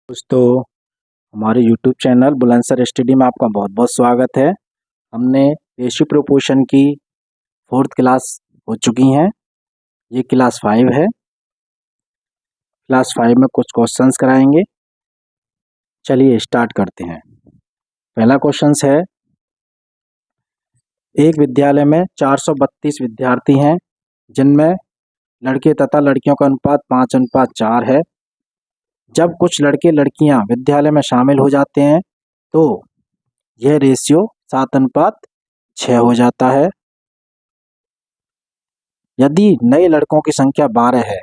दोस्तों, हमारे YouTube channel Bulandshahr study में आपका बहुत बहुत स्वागत है। हमने रेशियो प्रोपोर्शन की 4th क्लास हो चुकी हैं। ये क्लास 5 है। क्लास 5 में कुछ क्वेश्चंस कराएंगे। चलिए स्टार्ट करते हैं। पहला क्वेश्चन है, एक विद्यालय में 432 विद्यार्थी हैं, जिनमें लड़के तथा लड़कियों का अनुपात 5:4 है। जब कुछ लड़के लड़कियां विद्यालय में शामिल हो जाते हैं तो यह रेशियो 7:6 हो जाता है। यदि नए लड़कों की संख्या 12 है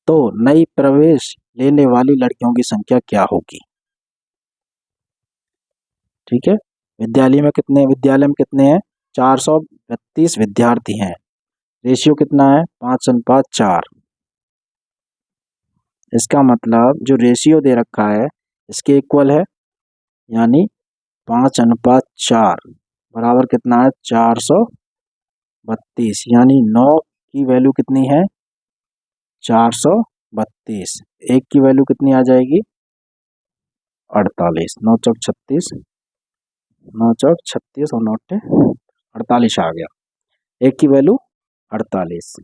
तो नई प्रवेश लेने वाली लड़कियों की संख्या क्या होगी? ठीक है। विद्यालय में कितने हैं? 432 विद्यार्थी हैं। रेशियो कितना है? 5:4। इसका मतलब जो रेशियो दे रखा है इसके इक्वल है, यानी 5:4 बराबर कितना है? 432। यानी 9 की वैल्यू कितनी है? 432। एक की वैल्यू कितनी आ जाएगी? 48। 9 चौक 36, 9 चौक 36 और 9 48 आ गया। एक की वैल्यू 48।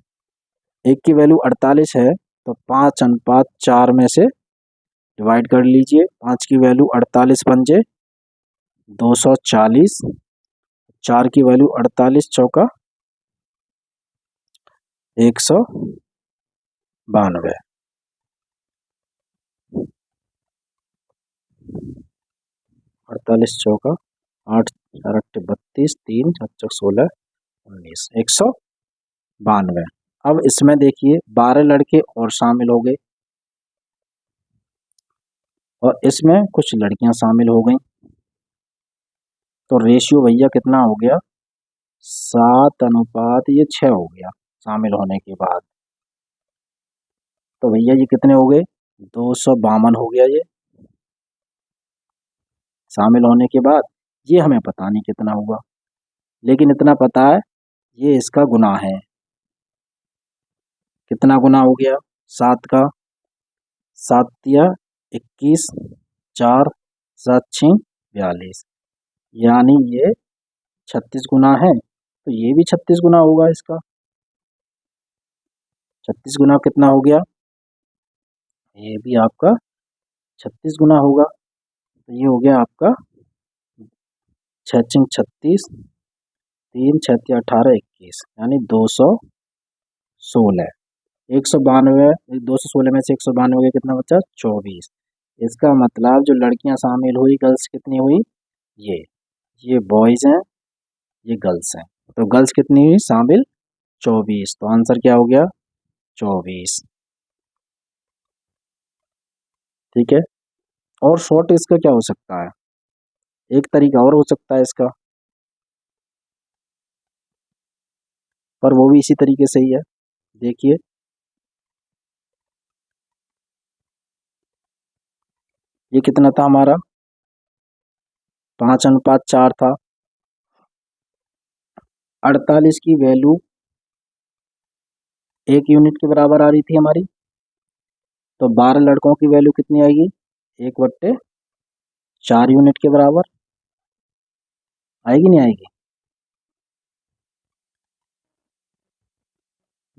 एक की वैल्यू 48 है तो 5:4 में से डिवाइड कर लीजिए। 5 की वैल्यू 48 पंजे 240, 4 की वैल्यू 48 चौका 192। 48 चौका 8 4 8 32, 3 4 चौक 16 19, 192। अब इसमें देखिए 12 लड़के और शामिल हो गए और इसमें कुछ लड़कियां शामिल हो गई, तो रेशियो भैया कितना हो गया? 7:6 हो गया शामिल होने के बाद। तो भैया ये कितने हो गए? 252 हो गया। ये शामिल होने के बाद ये हमें पता नहीं कितना हुआ, लेकिन इतना पता है ये इसका गुना है। कितना गुना हो गया? 7 का? 7 या 21, 4 7 6 42, यानी ये 36 गुना है, तो ये भी 36 गुना होगा इसका। 36 गुना कितना हो गया? ये भी आपका 36 गुना होगा। तो ये हो गया आपका 6 36, 3 6 18 21, यानी 216। 192, 216 में से 192 कितना बचा? 24। इसका मतलब जो लड़कियां शामिल हुई, गर्ल्स कितनी हुई? ये बॉयज हैं, ये गर्ल्स हैं। तो गर्ल्स कितनी हुई शामिल? 24। तो आंसर क्या हो गया? 24। ठीक है। और शॉर्ट इसका क्या हो सकता है? एक तरीका और हो सकता है इसका, पर वो भी इसी तरीके से ही है। देखिए, ये कितना था हमारा? 5:4 था। 48 की वैल्यू 1 यूनिट के बराबर आ रही थी हमारी, तो 12 लड़कों की वैल्यू कितनी आएगी? 1/4 यूनिट के बराबर आएगी, नहीं आएगी?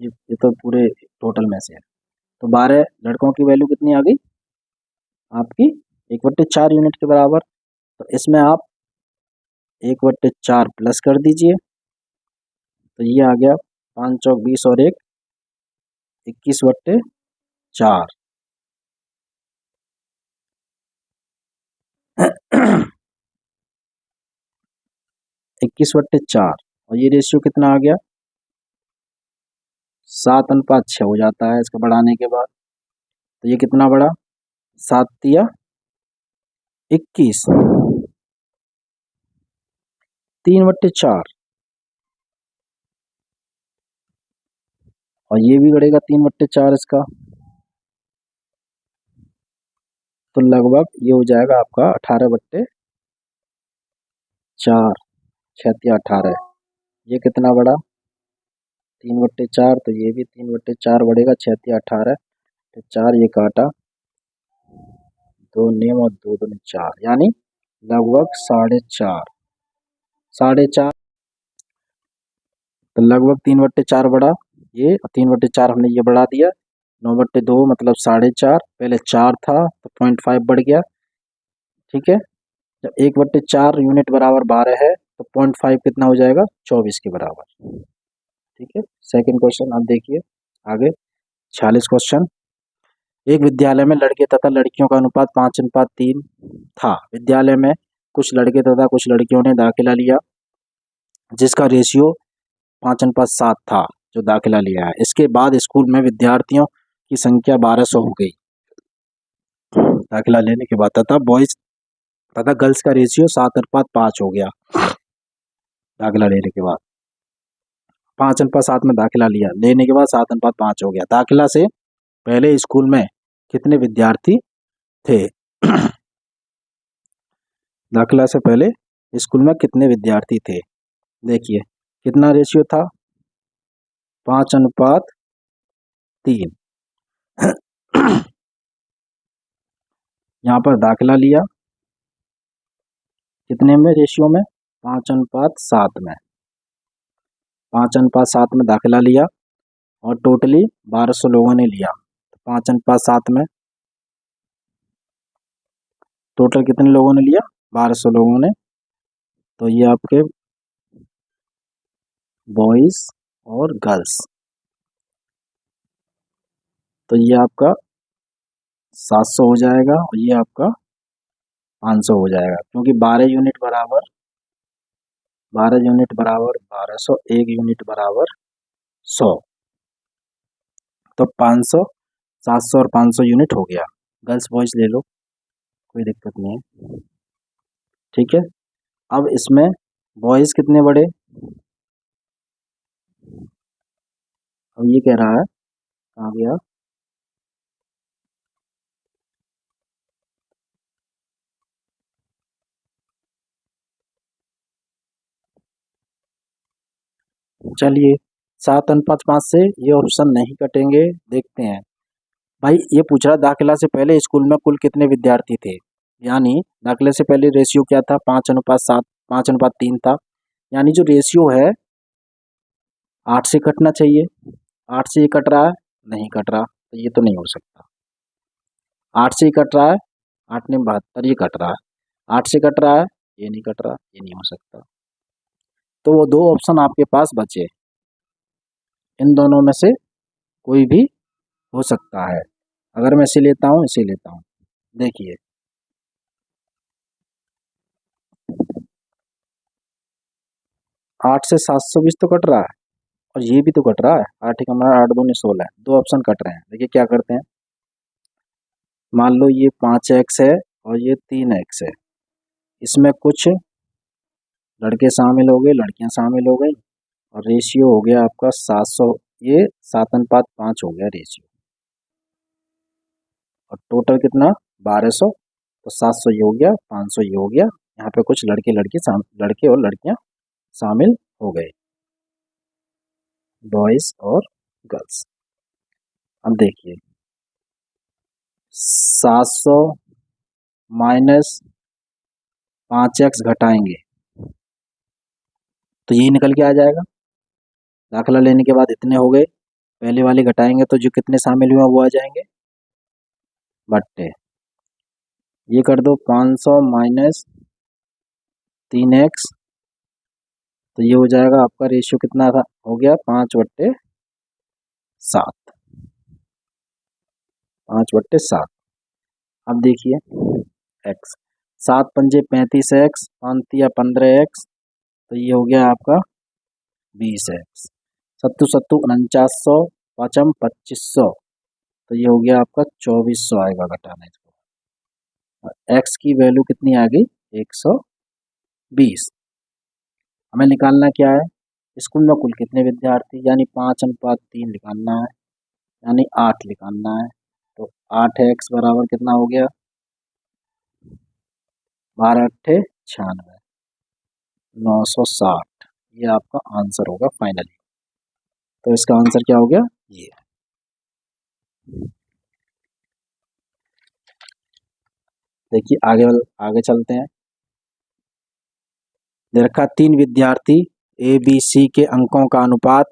ये तो पूरे टोटल में से है। तो 12 लड़कों की वैल्यू कितनी आ गई आपकी? 1/4 यूनिट के बराबर। तो इसमें आप 1/4 प्लस कर दीजिए, तो ये आ गया 5 चौक 20 और 1 21/4। 21/4। और ये रेशियो कितना आ गया? 7:6 हो जाता है इसका बढ़ाने के बाद। तो ये कितना बढ़ा? 7 या 21, 3/4। और ये भी बढ़ेगा 3/4 इसका। तो लगभग ये हो जाएगा आपका 18/4। 6 या 18। ये कितना बढ़ा? 3/4। तो ये भी 3/4 बढ़ेगा। 6 या 18, तो 4 ये काटा दो नियम और दो दूनी चार, यानी लगभग 4.5। 4.5 तो लगभग 3/4 बढ़ा, ये 3/4 हमने ये बढ़ा दिया। 9/2 मतलब 4.5, पहले 4 था तो 0.5 बढ़ गया। ठीक है, जब 1/4 यूनिट बराबर 12 है तो 0.5 कितना हो जाएगा, 24 के बराबर। ठीक है, सेकंड क्वेश्चन आप देखिए आगे। 46 क्वेश्चन। एक विद्यालय में लड़के तथा लड़कियों का अनुपात 5:3 था। विद्यालय में कुछ लड़के तथा कुछ लड़कियों ने दाखिला लिया जिसका रेशियो 5:7 था जो दाखिला लिया है। इसके बाद स्कूल में विद्यार्थियों की संख्या 1200 हो गई दाखिला लेने के बाद, तथा बॉयज तथा गर्ल्स का रेशियो 7:5 हो गया दाखिला लेने के बाद। 5:7 में दाखिला लिया, लेने के बाद 7:5 हो गया। दाखिला से पहले स्कूल में कितने विद्यार्थी थे? दाखिला से पहले स्कूल में कितने विद्यार्थी थे? देखिए कितना रेशियो था, 5:3। यहाँ पर दाखिला लिया कितने में, रेशियो में, 5:7 में। 5:7 में दाखिला लिया और टोटली 1200 लोगों ने लिया। 5:7 में टोटल कितने लोगों ने लिया, 1200 लोगों ने। तो ये आपके बॉयज और गर्ल्स, तो ये आपका 700 हो जाएगा और ये आपका 500 हो जाएगा, क्योंकि 12 यूनिट बराबर 1200, 1 यूनिट बराबर 100, तो 500, 700 और 500 यूनिट हो गया। गर्ल्स बॉयज ले लो, कोई दिक्कत नहीं है। ठीक है, अब इसमें बॉयज कितने बड़े, अब ये कह रहा है कहाँ गया, चलिए 7:5 से ये ऑप्शन नहीं कटेंगे, देखते हैं। भाई ये पूछ रहा दाखिला से पहले स्कूल में कुल कितने विद्यार्थी थे, यानी दाखिले से पहले रेशियो क्या था, 5:7, 5:3 था, यानी जो रेशियो है 8 से कटना चाहिए। 8 से ये कट रहा है, नहीं कट रहा, तो ये तो नहीं हो सकता। 8 से ही कट रहा है, 8 ने 72, ये कट रहा है। 8 से कट रहा है, ये नहीं कट रहा, ये नहीं हो सकता। तो वो दो ऑप्शन आपके पास बचे, इन दोनों में से कोई भी हो सकता है। अगर मैं इसे लेता हूँ, इसे लेता हूँ, देखिए 8 से 720 तो कट रहा है और ये भी तो कट रहा है, 8 एक हमारा 8 दूनी 16, दो ऑप्शन कट रहे हैं। देखिए क्या करते हैं, मान लो ये 5x है और ये 3x है, इसमें कुछ लड़के शामिल हो गए, लड़कियां शामिल हो गई, और रेशियो हो गया आपका 700, ये 7:5 हो गया रेशियो, और टोटल कितना 1200, तो 700 ये हो गया, 500 ये हो गया। यहाँ पे कुछ लड़के और लड़कियां शामिल हो गए, बॉयज और गर्ल्स। अब देखिए 700 माइनस 5x घटाएंगे तो यही निकल के आ जाएगा। दाखिला लेने के बाद इतने हो गए, पहले वाले घटाएंगे तो जो कितने शामिल हुए वो आ जाएंगे, बट्टे ये कर दो 500 माइनस 3x, तो ये हो जाएगा आपका रेशियो कितना था, हो गया 5/7, 5/7। अब देखिए x, 7×5 = 35x, 5×3 = 15x, तो ये हो गया आपका 20x। 7×7 = 4900, 5×5 = 2500, तो ये हो गया आपका 2400 आएगा घटाना इसको। और x की वैल्यू कितनी आ गई, 120। हमें निकालना क्या है, स्कूल में कुल कितने विद्यार्थी, यानी 5:3 निकालना है, यानी 8 निकालना है। तो 8x बराबर कितना हो गया, 12×8 = 96, 960, ये आपका आंसर होगा फाइनली। तो इसका आंसर क्या हो गया, ये। देखिए आगे चलते हैं। दे रखा 3 विद्यार्थी ए बी सी के अंकों का अनुपात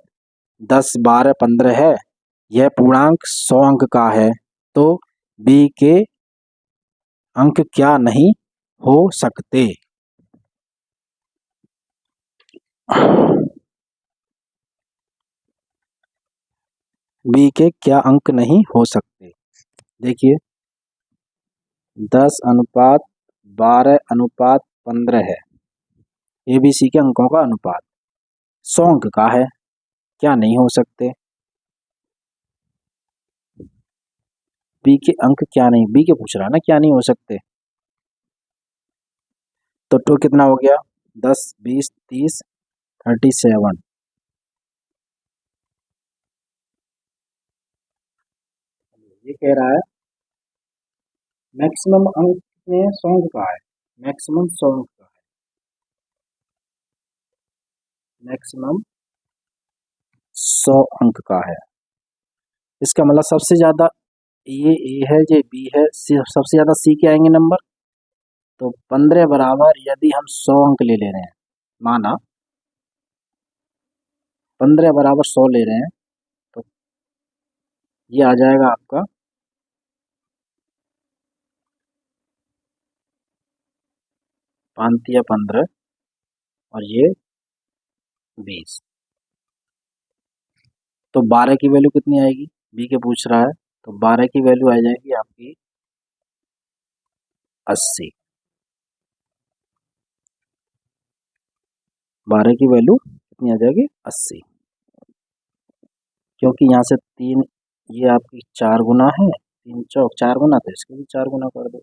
10, 12, 15 है। यह पूर्णांक 100 अंक का है, तो बी के अंक क्या नहीं हो सकते? बी के क्या अंक नहीं हो सकते? देखिए 10 अनुपात 12 अनुपात 15 है एबीसी के अंकों का अनुपात, 100 अंक का है, क्या नहीं हो सकते? बी के अंक क्या नहीं, बी के पूछ रहा है ना, क्या नहीं हो सकते। तो टू कितना हो गया? 10, 20, 30, 37। ये कह रहा है मैक्सिमम अंक कितने हैं? 100 अंक का है, मैक्सिमम 100 अंक का है, मैक्सिमम 100 अंक का है। इसका मतलब सबसे ज्यादा ये ए है, ये बी है, सबसे ज्यादा सी के आएंगे नंबर। तो 15 बराबर यदि हम 100 अंक ले रहे हैं, माना 15 बराबर 100 ले रहे हैं, तो ये आ जाएगा आपका 5 या 15 और ये 20। तो 12 की वैल्यू कितनी आएगी? बी के पूछ रहा है, तो 12 की वैल्यू आ जाएगी आपकी 80। 12 की वैल्यू कितनी आ जाएगी? 80। क्योंकि यहाँ से 3, ये आपकी 4 गुना है, 3 चौक 4 गुना, तो इसके भी 4 गुना कर दो।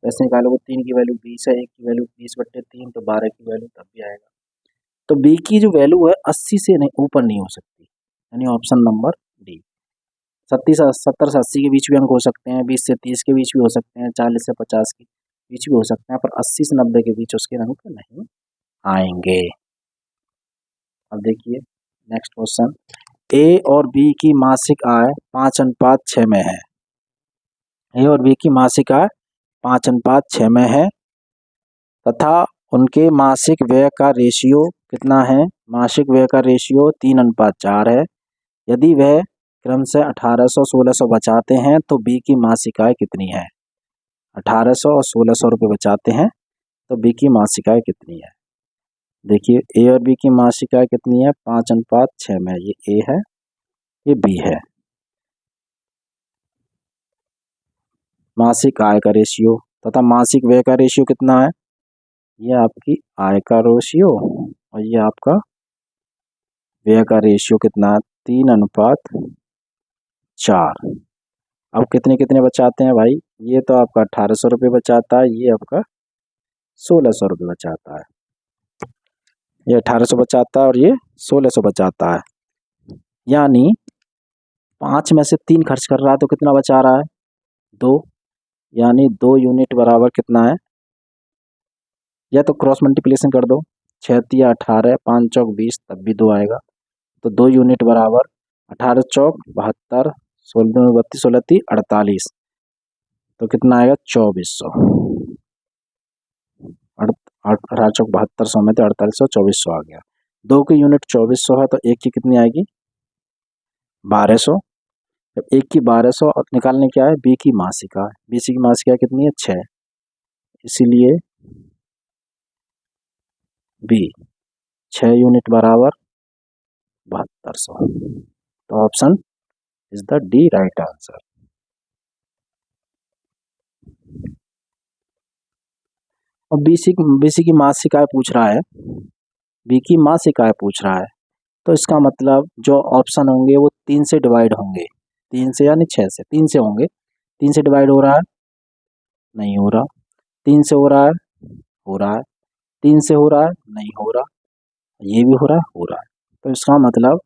वैसे निकालोगे 3 की वैल्यू 20 है, 1 की वैल्यू 20/3, तो 12 की वैल्यू तब भी आएगा। तो बी की जो वैल्यू है 80 से नहीं ऊपर नहीं हो सकती, यानी ऑप्शन नंबर डी। 70 से 80 के बीच भी अंक हो सकते हैं, 20 से 30 के बीच भी हो सकते हैं, 40 से 50 के बीच भी हो सकते हैं, पर 80 से 90 के बीच उसके अंक नहीं आएंगे। अब देखिए नेक्स्ट क्वेश्चन, ए और बी की मासिक आय 5:6 में है। ए और बी की मासिक आय 5:6 में है तथा उनके मासिक व्यय का रेशियो कितना है? मासिक व्यय का रेशियो 3:4 है। यदि वह क्रमशः 1800, 1600 बचाते हैं तो बी की मासिक आय कितनी है? 1800 और 1600 रुपये बचाते हैं तो बी की मासिक आय कितनी है? देखिए ए और बी की मासिक आय कितनी है? 5:6 में, ये ए है, ये बी है। मासिक आय का रेशियो तथा मासिक व्यय का रेशियो कितना है? ये आपकी आय का रेशियो और ये आपका व्यय का रेशियो कितना है? 3:4। अब कितने कितने बचाते हैं भाई? ये तो आपका 1800 रुपये बचाता है, ये आपका 1600 रुपये बचाता है। ये 1800 बचाता है और ये 1600 बचाता है, यानी 5 में से 3 खर्च कर रहा है तो कितना बचा रहा है? 2, यानी 2 यूनिट बराबर कितना है? या तो क्रॉस मल्टीप्लिकेशन कर दो, 6 तिया 18, 5 चौक 20, तब भी 2 आएगा। तो 2 यूनिट बराबर 18 चौक 72, 16 दूनी 32, 16 ती 48, तो कितना आएगा? 2400। 18 चौक 72, 100 में तो 4800, 2400 आ गया। 2 की यूनिट 2400 है, तो 1 की कितनी आएगी? 1200। जब 1 की 1200 और निकालने क्या है? बी की मासिका। बी सी की मासिका कितनी है? 6, इसीलिए बी 6 यूनिट बराबर 7200। तो option is the D right answer. और बीसी की मासिक आय पूछ रहा है, बी की मासिक आय पूछ रहा है, तो इसका मतलब जो ऑप्शन होंगे वो 3 से डिवाइड होंगे, 3 से यानी 6 से, 3 से होंगे। 3 से डिवाइड हो रहा है? नहीं हो रहा। 3 से हो रहा है? हो रहा है। 3 से हो रहा है? नहीं हो रहा। ये भी हो रहा है? हो रहा है। तो इसका मतलब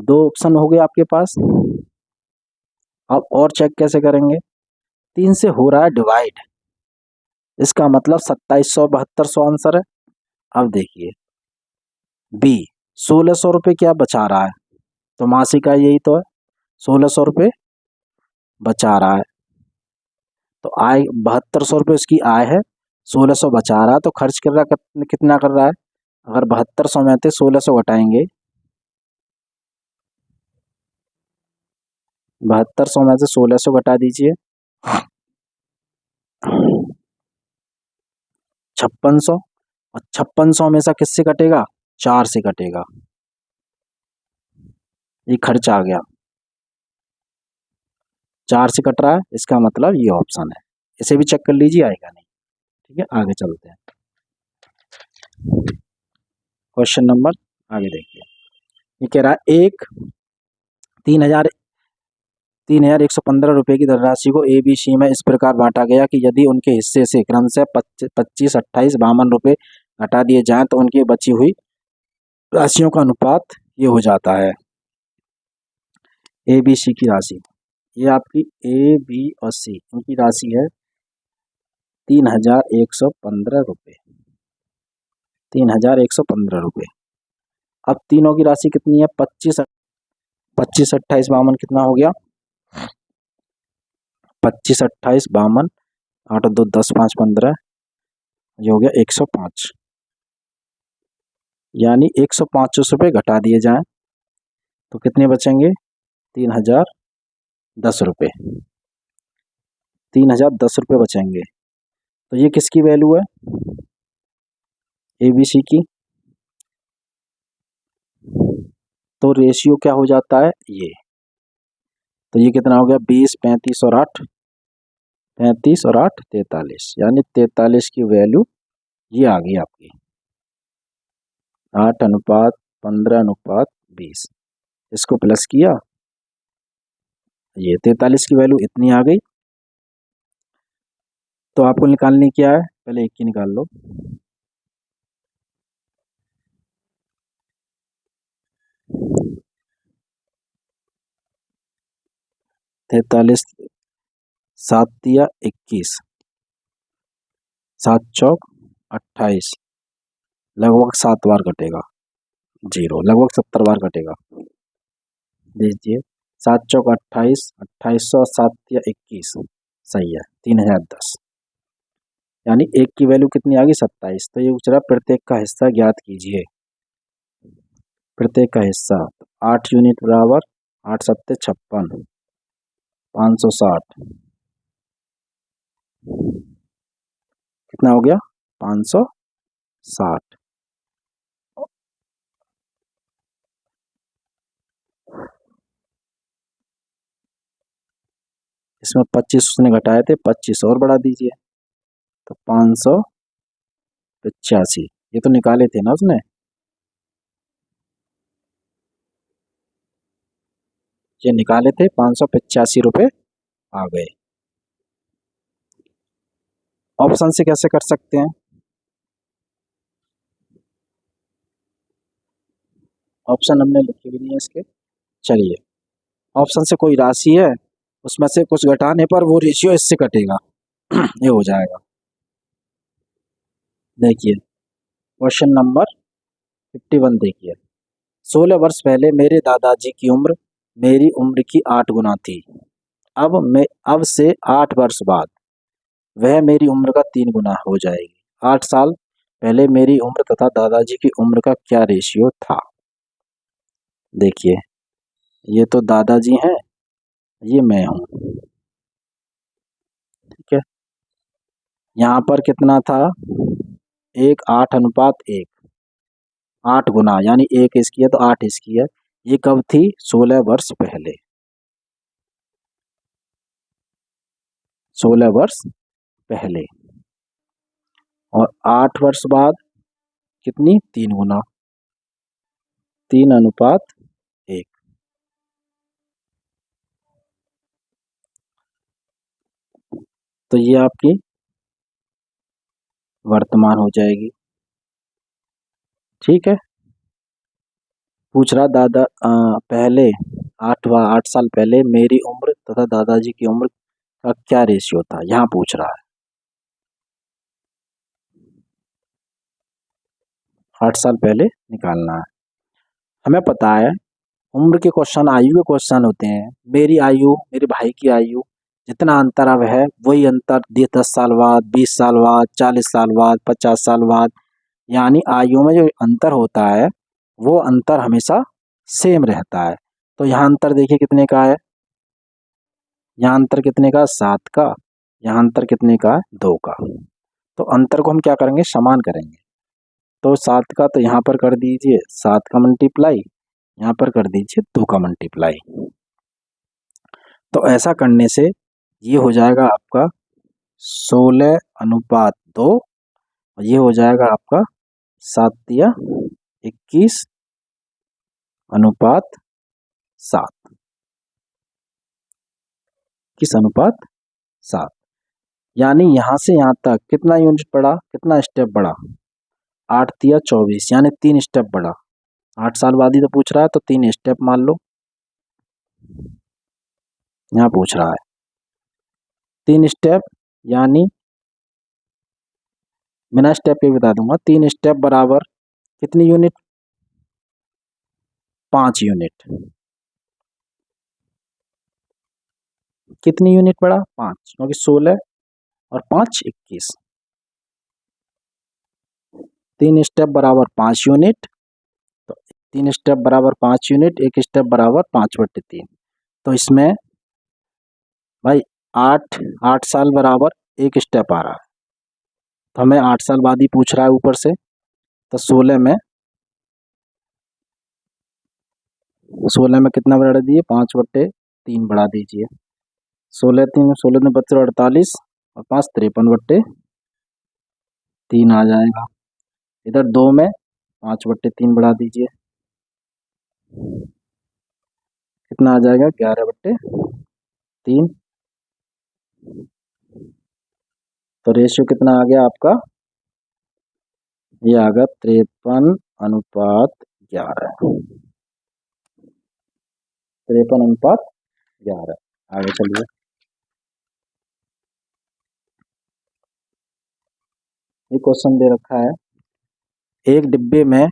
2 ऑप्शन हो गए आपके पास। अब और चेक कैसे करेंगे? 3 से हो रहा है डिवाइड, इसका मतलब 2700, 7200 आंसर है। अब देखिए बी 1600 रुपये क्या बचा रहा है? तो मासिक आय यही तो है, 1600 रुपये बचा रहा है। तो आय 7200 रुपये उसकी आय है, 1600 बचा रहा है, तो खर्च कर रहा कितना कर रहा है। अगर 7200 में थे 1600 घटाएंगे, 7200 में से 1600 घटा दीजिए, 5600, और 5600 में से किससे कटेगा, 4 से कटेगा, ये खर्च आ गया, 4 से कट रहा है, इसका मतलब ये ऑप्शन है। इसे भी चेक कर लीजिए, आएगा नहीं। ठीक है, आगे चलते हैं। क्वेश्चन नंबर आगे देखिए, ये कह रहा है एक 3,115 रुपये की धनराशि को ABC में इस प्रकार बांटा गया कि यदि उनके हिस्से से क्रमशः 25, 28, 52 रुपये घटा दिए जाएं तो उनकी बची हुई राशियों का अनुपात ये हो जाता है। ABC की राशि, ये आपकी A, B और C इनकी राशि है 3,115 रुपये, 3,115 रुपये। अब तीनों की राशि कितनी है, 25, 28, 52 कितना हो गया, 25, 28, 52, 8 और 2 10, 5 15, ये हो गया 105। यानी 105 रुपये घटा दिए जाएं तो कितने बचेंगे, 3,010 रुपये, 3,010 रुपये बचेंगे। तो ये किसकी वैल्यू है, ABC की। तो रेशियो क्या हो जाता है, ये, तो ये कितना हो गया, 20, 35 और 8, 35 और 8 43, यानी 43 की वैल्यू ये आ गई आपकी, 8:15:20। इसको प्लस किया, ये 43 की वैल्यू इतनी आ गई। तो आपको निकालनी क्या है, पहले एक की निकाल लो, तैतालीस, 7 दिया 21, 7 चौक 28, लगभग 7 बार कटेगा, 0 लगभग 70 बार कटेगा। दीजिए 7 चौक 28, 2800, 7 दिया 21, सही है, 3,010। यानी एक की वैल्यू कितनी आ गई, 27। तो ये पूछ रहा प्रत्येक का हिस्सा ज्ञात कीजिए, प्रत्येक का हिस्सा, 8 यूनिट बराबर 8 सत्ते 56, 560, कितना हो गया, 560। इसमें 25 उसने घटाए थे, 25 और बढ़ा दीजिए, तो 585, ये तो निकाले थे ना उसने, ये निकाले थे, 585 रुपये आ गए। ऑप्शन से कैसे कर सकते हैं, ऑप्शन हमने लिखे भी नहीं है इसके। चलिए, ऑप्शन से कोई राशि है, उसमें से कुछ घटाने पर वो रेशियो इससे कटेगा, ये हो जाएगा। देखिए क्वेश्चन नंबर 51 देखिए, 16 वर्ष पहले मेरे दादाजी की उम्र मेरी उम्र की 8 गुना थी। अब से 8 वर्ष बाद वह मेरी उम्र का 3 गुना हो जाएगी। 8 साल पहले मेरी उम्र तथा दादाजी की उम्र का क्या रेशियो था। देखिए ये तो दादाजी हैं, ये मैं हूँ, ठीक है। यहाँ पर कितना था, 1 8:1, 8 गुना, यानी 1 इसकी है तो 8 इसकी है। ये कब थी, 16 वर्ष पहले, 16 वर्ष पहले। और 8 वर्ष बाद कितनी, 3 गुना, 3:1। तो ये आपकी वर्तमान हो जाएगी, ठीक है। पूछ रहा पहले 8 साल पहले मेरी उम्र तथा दादाजी की उम्र का क्या रेशियो था, यहाँ पूछ रहा है। 8 साल पहले निकालना है। हमें पता है उम्र के क्वेश्चन आयु के क्वेश्चन होते हैं, मेरी आयु, मेरे भाई की आयु, जितना अंतर अब है वही अंतर 10 साल बाद, 20 साल बाद, 40 साल बाद, 50 साल बाद, यानी आयु में जो अंतर होता है वो अंतर हमेशा सेम रहता है। तो यहाँ अंतर देखिए कितने का है, यहाँ अंतर कितने का, 7 का, यहाँ अंतर कितने का है, 2 का। तो अंतर को हम क्या करेंगे, समान करेंगे। तो 7 का तो यहाँ पर कर दीजिए 7 का मल्टीप्लाई, यहाँ पर कर दीजिए 2 का मल्टीप्लाई। तो ऐसा करने से ये हो जाएगा आपका 16:2, और ये हो जाएगा आपका 7×21:7, 21:7। यानी यहाँ से यहाँ तक कितना यूनिट बढ़ा, कितना स्टेप बढ़ा, 8×3=24, यानी 3 स्टेप बढ़ा। 8 साल बाद ही तो पूछ रहा है, तो 3 स्टेप मान लो, यहाँ पूछ रहा है 3 स्टेप, यानी बिना स्टेप के बता दूंगा, 3 स्टेप बराबर कितनी यूनिट, 5 यूनिट। कितनी यूनिट बढ़ा, 5, क्योंकि 16 और 5 21। 3 स्टेप बराबर 5 यूनिट, तो 3 स्टेप बराबर 5 यूनिट, 1 स्टेप बराबर 5/3। तो इसमें भाई 8 साल बराबर 1 स्टेप आ रहा है, तो हमें 8 साल बाद ही पूछ रहा है ऊपर से। तो 16 में कितना बढ़ा दिए, 5/3 बढ़ा दीजिए। 16 बच्चे 48, और 5 53/3 आ जाएगा। इधर 2 में 5/3 बढ़ा दीजिए, कितना आ जाएगा, 11/3। तो रेशियो कितना आ गया आपका, ये आ गया 53:11, 53:11। आगे चलिए, ये क्वेश्चन दे रखा है, एक डिब्बे में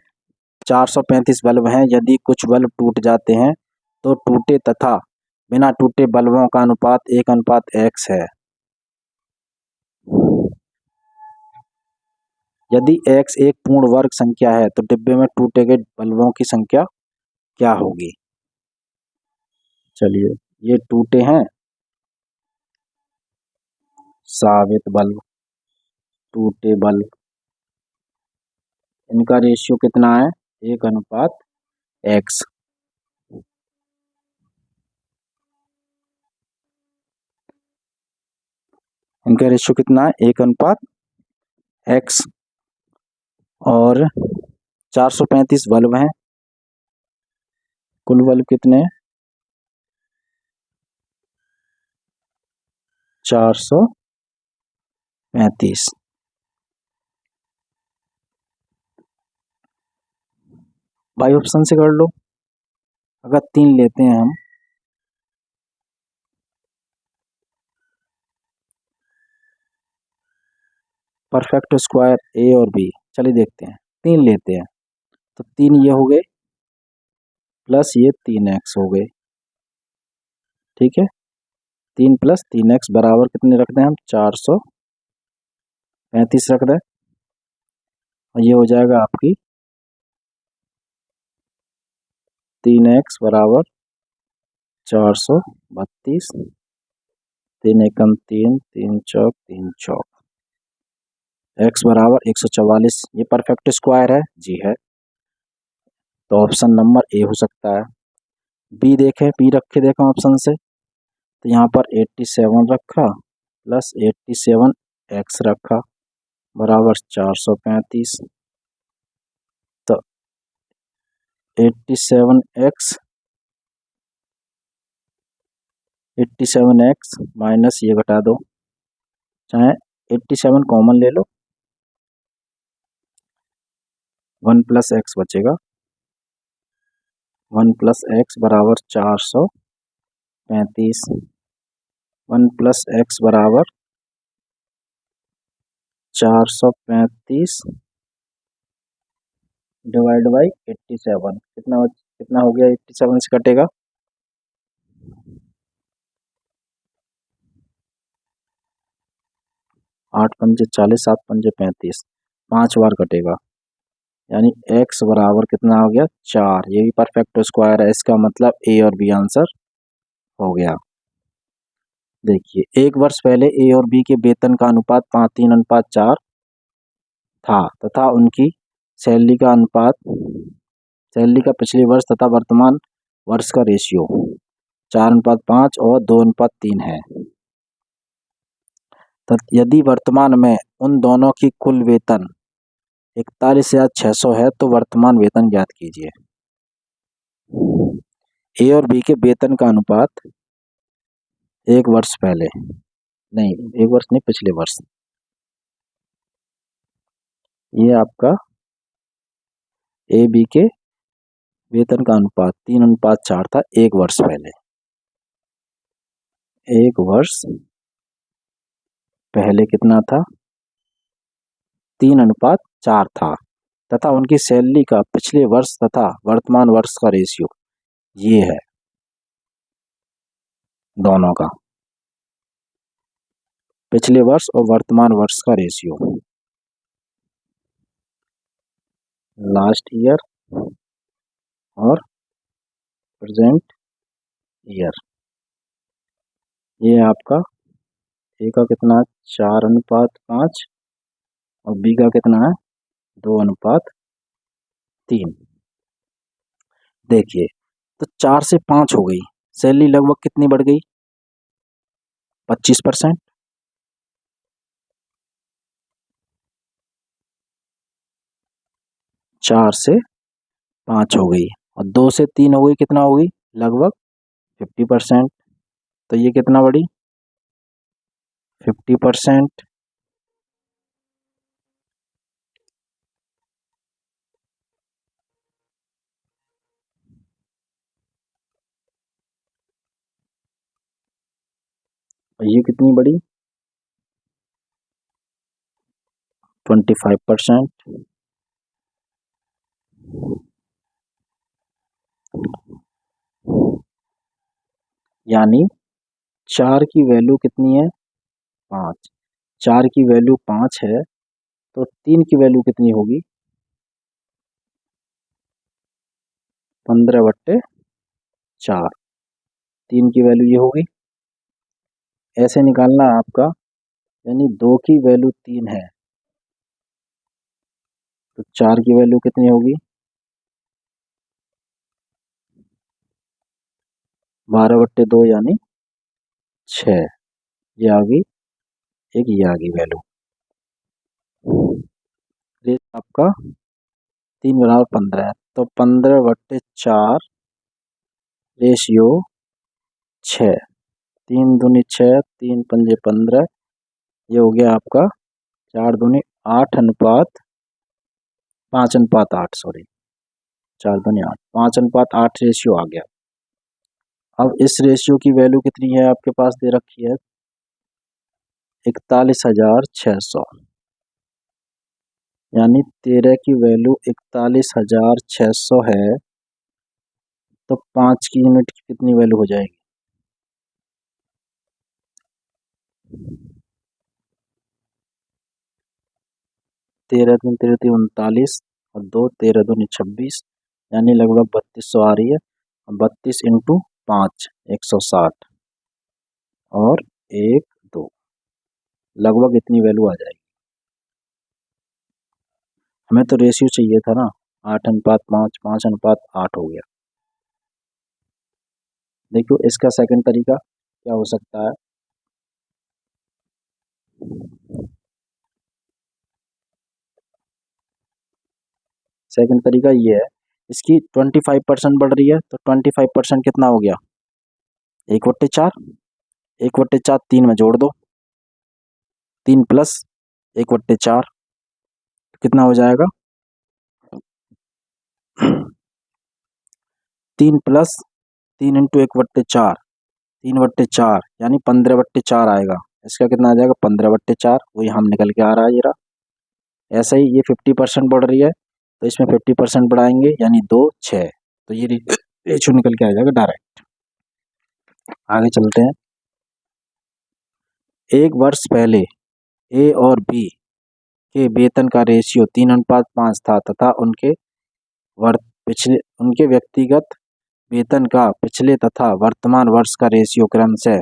435 बल्ब हैं, यदि कुछ बल्ब टूट जाते हैं तो टूटे तथा बिना टूटे बल्बों का अनुपात 1:x है। यदि x एक पूर्ण वर्ग संख्या है तो डिब्बे में टूटे गए बल्बों की संख्या क्या होगी। चलिए, ये टूटे हैं साबित बल्ब, टूटे बल्ब, इनका रेशियो कितना है, 1:x। इनका रेशियो कितना है, 1:x। और 435 बल्ब हैं, कुल बल्ब कितने हैं, 435। बाई ऑप्शन से कर लो। अगर 3 लेते हैं हम, परफेक्ट स्क्वायर ए और बी, चलिए देखते हैं, 3 लेते हैं तो 3 ये हो गए प्लस ये 3x हो गए, ठीक है। 3 + 3x बराबर कितने रख दें हम, 435 रख दें, और ये हो जाएगा आपकी 3x बराबर 432, 3 एकम 3, 3 चौक 3 चौक, x बराबर 144। ये परफेक्ट स्क्वायर है, जी है, तो ऑप्शन नंबर ए हो सकता है। बी देखें, बी रखे देखें ऑप्शन से, तो यहाँ पर 87 रखा प्लस 87x रखा बराबर 435। तो 87x माइनस ये घटा दो, चाहे 87 कॉमन ले लो, 1 + x बचेगा, 1 + x बराबर 435, 1 + x बराबर 435 डिवाइड बाई 87, कितना हो गया, 87 से कटेगा 8 पंजे 40, 7 पंजे 35, 5 बार कटेगा, यानी x बराबर कितना हो गया 4। ये भी परफेक्ट स्क्वायर है, इसका मतलब ए और बी आंसर हो गया। देखिए 1 वर्ष पहले ए और बी के वेतन का अनुपात 3:4 था तथा उनकी सैलरी का अनुपात, सैलरी का पिछले वर्ष तथा वर्तमान वर्ष का रेशियो 4:5 और 2:3 है। यदि वर्तमान में उन दोनों की कुल वेतन 41,600 है तो वर्तमान वेतन ज्ञात कीजिए। ए और बी के वेतन का अनुपात 1 वर्ष पहले, नहीं 1 वर्ष नहीं, पिछले वर्ष, ये आपका ए बी के वेतन का अनुपात 3:4 था 1 वर्ष पहले। 1 वर्ष पहले कितना था 3:4 था तथा उनकी सैलरी का पिछले वर्ष तथा वर्तमान वर्ष का रेशियो ये है, दोनों का पिछले वर्ष और वर्तमान वर्ष का रेशियो, लास्ट ईयर और प्रेजेंट ईयर। ये आपका ए का कितना 4:5 और बी का कितना है 2:3। देखिए तो 4 से 5 हो गई, सैलरी लगभग कितनी बढ़ गई 25%। 4 से 5 हो गई और 2 से 3 हो गई, कितना हो गई लगभग 50%। तो ये कितना बढ़ी 50%। और ये कितनी बढ़ी 25%। यानी 4 की वैल्यू कितनी है 5, 4 की वैल्यू 5 है तो 3 की वैल्यू कितनी होगी 15/4, 3 की वैल्यू ये होगी। ऐसे निकालना है आपका, यानी 2 की वैल्यू 3 है तो 4 की वैल्यू कितनी होगी 12/2 यानी 6। ये आ गई एक, ये आ गई वैल्यू। ये आपका 3 = 15 है तो 15/4 रेशियो 6, 3 दूनी 6, 3 पंजे 15, ये हो गया आपका 4 दूनी 8 अनुपात 5:8, सॉरी 4 दूनी 8, 5:8 रेशियो आ गया। अब इस रेशियो की वैल्यू कितनी है आपके पास दे रखी है 41,600, यानी 13 की वैल्यू 41,600 है तो 5 की यूनिट की कितनी वैल्यू हो जाएगी 13 दूनी 39 और 2 13 दूनी 26, यानी लगभग 3200 आ रही है। 32 × 5 160 और 1 2, लगभग इतनी वैल्यू आ जाएगी। हमें तो रेशियो चाहिए था ना 8:5, 5:8 हो गया। देखो इसका सेकंड तरीका क्या हो सकता है, सेकंड तरीका ये है, इसकी 25% बढ़ रही है तो 25% कितना हो गया 1/4, 1/4 3 में जोड़ दो, 3 + 1/4 कितना हो जाएगा 3 + 3 × 1/4, 3/4 यानी 15/4 आएगा। इसका कितना आ जाएगा 15/4, वही हम निकल के आ रहा है ये रहा। ऐसा ही ये 50% बढ़ रही है तो इसमें 50% बढ़ाएंगे यानी 2 6, तो ये रेशियो निकल के आ जाएगा डायरेक्ट। आगे चलते हैं। 1 वर्ष पहले ए और बी के वेतन का रेशियो 3:5 था तथा उनके व्यक्तिगत वेतन का पिछले तथा वर्तमान वर्ष का रेशियो क्रमशः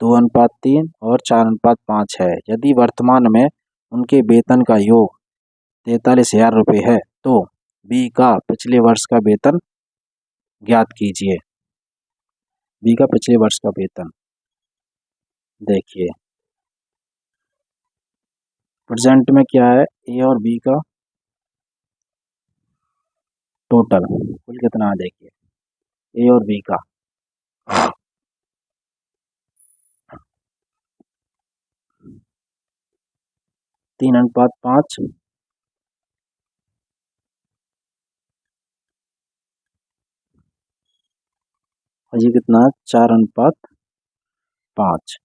2:3 और 4:5 है। यदि वर्तमान में उनके वेतन का योग 43,000 रुपये है तो बी का पिछले वर्ष का वेतन ज्ञात कीजिए। बी का पिछले वर्ष का वेतन देखिए प्रेजेंट में क्या है, ए और बी का टोटल कुल कितना है देखिए, ए और बी का 3:5 और ये कितना है 4:5।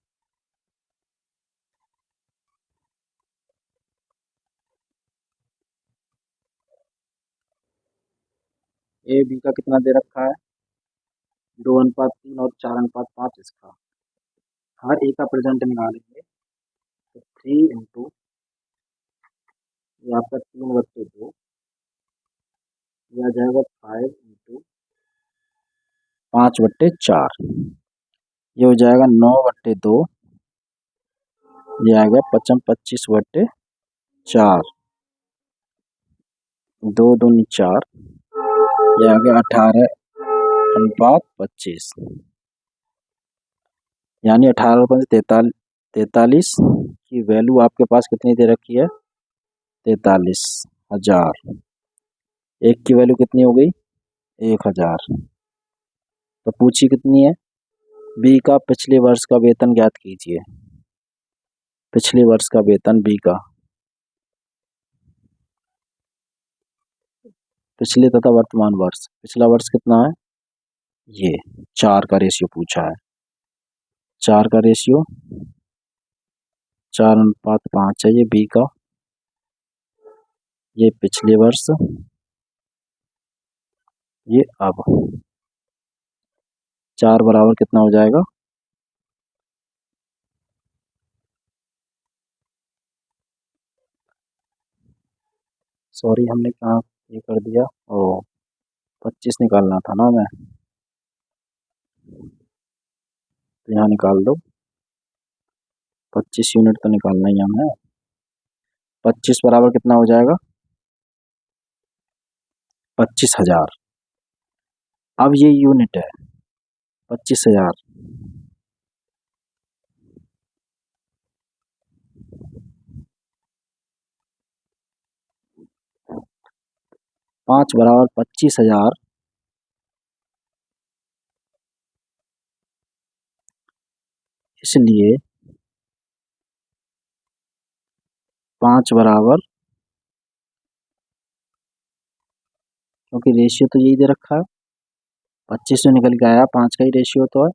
ए बी का कितना दे रखा है 2:3 और 4:5 इसका। हर ए का प्रेजेंट निकालेंगे तो 3 इंटू ये आपका 3/2 ये आ जाएगा 5 इंटू 5/4 ये हो जाएगा 9/2 ये आएगा 25/4 2 दूनी 4 ये आ गया 18:25 यानी 18:43 की वैल्यू आपके पास कितनी दे रखी है 43,000। एक की वैल्यू कितनी हो गई 1,000। तो पूछी कितनी है बी का पिछले वर्ष का वेतन ज्ञात कीजिए। पिछले वर्ष का वेतन बी का पिछले तथा वर्तमान वर्ष, पिछला वर्ष कितना है ये 4 का रेशियो पूछा है। 4 का रेशियो 4:5 है ये बी का, ये पिछले वर्ष, ये अब 4 बराबर कितना हो जाएगा सॉरी हमने कहाँ ये कर दिया ओ 25 निकालना था ना मैं, तो यहाँ निकाल दो 25 यूनिट तो निकालना ही हमें। 25 बराबर कितना हो जाएगा 25,000। अब ये यूनिट है 25,000 5 बराबर 25,000 इसलिए 5 बराबर क्योंकि रेशियो तो यही दे रखा है 25 से निकल के आया 5 का ही रेशियो तो है